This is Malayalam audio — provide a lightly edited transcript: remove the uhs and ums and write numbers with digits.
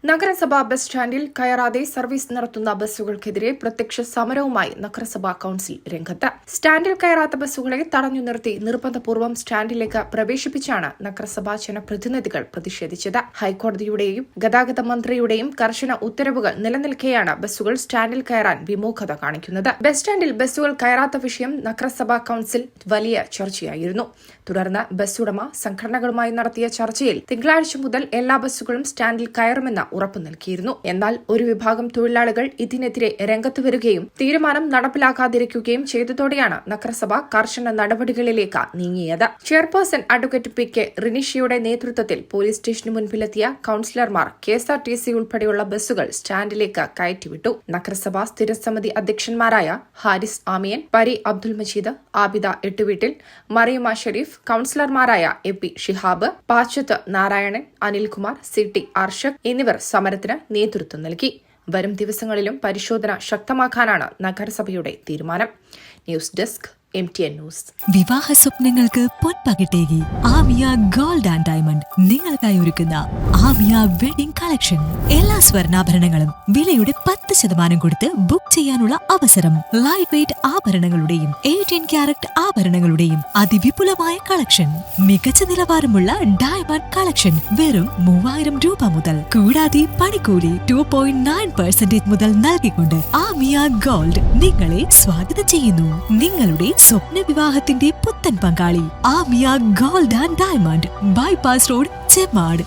നഗരസഭാ ബസ് സ്റ്റാൻഡിൽ കയറാതെ സർവീസ് നടത്തുന്ന ബസ്സുകൾക്കെതിരെ പ്രത്യക്ഷ സമരവുമായി നഗരസഭാ കൌൺസിൽ രംഗത്ത്. സ്റ്റാൻഡിൽ കയറാത്ത ബസ്സുകളെ തടഞ്ഞു നിർത്തി നിർബന്ധപൂർവ്വം സ്റ്റാൻഡിലേക്ക് പ്രവേശിപ്പിച്ചാണ് നഗരസഭാ ജനപ്രതിനിധികൾ പ്രതിഷേധിച്ചത്. ഹൈക്കോടതിയുടെയും ഗതാഗത മന്ത്രിയുടെയും കർശന ഉത്തരവുകൾ നിലനിൽക്കെയാണ് ബസ്സുകൾ സ്റ്റാൻഡിൽ കയറാൻ വിമുഖത കാണിക്കുന്നത്. ബസ് സ്റ്റാൻഡിൽ ബസ്സുകൾ കയറാത്ത വിഷയം നഗരസഭാ കൌൺസിൽ വലിയ ചർച്ചയായിരുന്നു. തുടർന്ന് ബസ് ഉടമ സംഘടനകളുമായി നടത്തിയ ചർച്ചയിൽ തിങ്കളാഴ്ച മുതൽ എല്ലാ ബസ്സുകളും സ്റ്റാൻഡിൽ കയറുമെന്ന് ഉറപ്പു നൽകിയിരുന്നു. എന്നാൽ ഒരു വിഭാഗം തൊഴിലാളികൾ ഇതിനെതിരെ രംഗത്ത് വരികയും തീരുമാനം നടപ്പിലാക്കാതിരിക്കുകയും ചെയ്തതോടെയാണ് നഗരസഭ കർശന നടപടികളിലേക്ക് നീങ്ങിയത്. ചെയർപേഴ്സൺ അഡ്വക്കേറ്റ് പി കെ റിനിഷയുടെ നേതൃത്വത്തിൽ പോലീസ് സ്റ്റേഷന് മുൻപിലെത്തിയ കൌൺസിലർമാർ KSRTC ഉൾപ്പെടെയുള്ള ബസ്സുകൾ സ്റ്റാൻഡിലേക്ക് കയറ്റിവിട്ടു. നഗരസഭാ സ്ഥിരസമിതി അധ്യക്ഷന്മാരായ ഹാരിസ് ആമിയൻ, പരി അബ്ദുൽ മജീദ്, ആബിദ എട്ടുവീട്ടിൽ, മറിയമ്മ ഷെരീഫ്, കൌൺസിലർമാരായ AP ഷിഹാബ്, പാച്ചത്ത് നാരായണൻ, അനിൽകുമാർ, CT അർഷക് എന്നിവർ സമരത്തിന് നേതൃത്വം നൽകി. വരും ദിവസങ്ങളിലും പരിശോധന ശക്തമാക്കാനാണ് നഗരസഭയുടെ തീരുമാനം. News desk MTN news. വിവാഹ സ്വപ്നങ്ങൾക്ക് പൊൻപകിട്ടേകി ആമിയ ഗോൾഡ് ആൻഡ് ഡയമണ്ട് നിങ്ങൾക്കായി ഒരുക്കുന്ന ആമിയ വെഡിംഗ് കളക്ഷൻ. എല്ലാ സ്വർണ്ണാഭരണങ്ങളും വിലയുടെ 10% കൊടുത്ത് ബുക്ക് ചെയ്യാനുള്ള അവസരം. ലൈറ്റ് വെയ്റ്റ് ആഭരണങ്ങളുടെയും 18 കാരറ്റ് ആഭരണങ്ങളുടെയും അതിവിപുലമായ കളക്ഷൻ. മികച്ച നിലവാരമുള്ള ഡയമണ്ട് കളക്ഷൻ വെറും 3000 രൂപ മുതൽ. കൂടാതെ പണിക്കൂലി 2.9% മുതൽ നൽകിക്കൊണ്ട് ആമിയ ഗോൾഡ് നിങ്ങളെ സ്വാഗതം ചെയ്യുന്നു. നിങ്ങളുടെ സ്വപ്ന വിവാഹത്തിന്റെ പുത്തൻ പങ്കാളി Amiya gold and diamond, bypass road, Chemmad.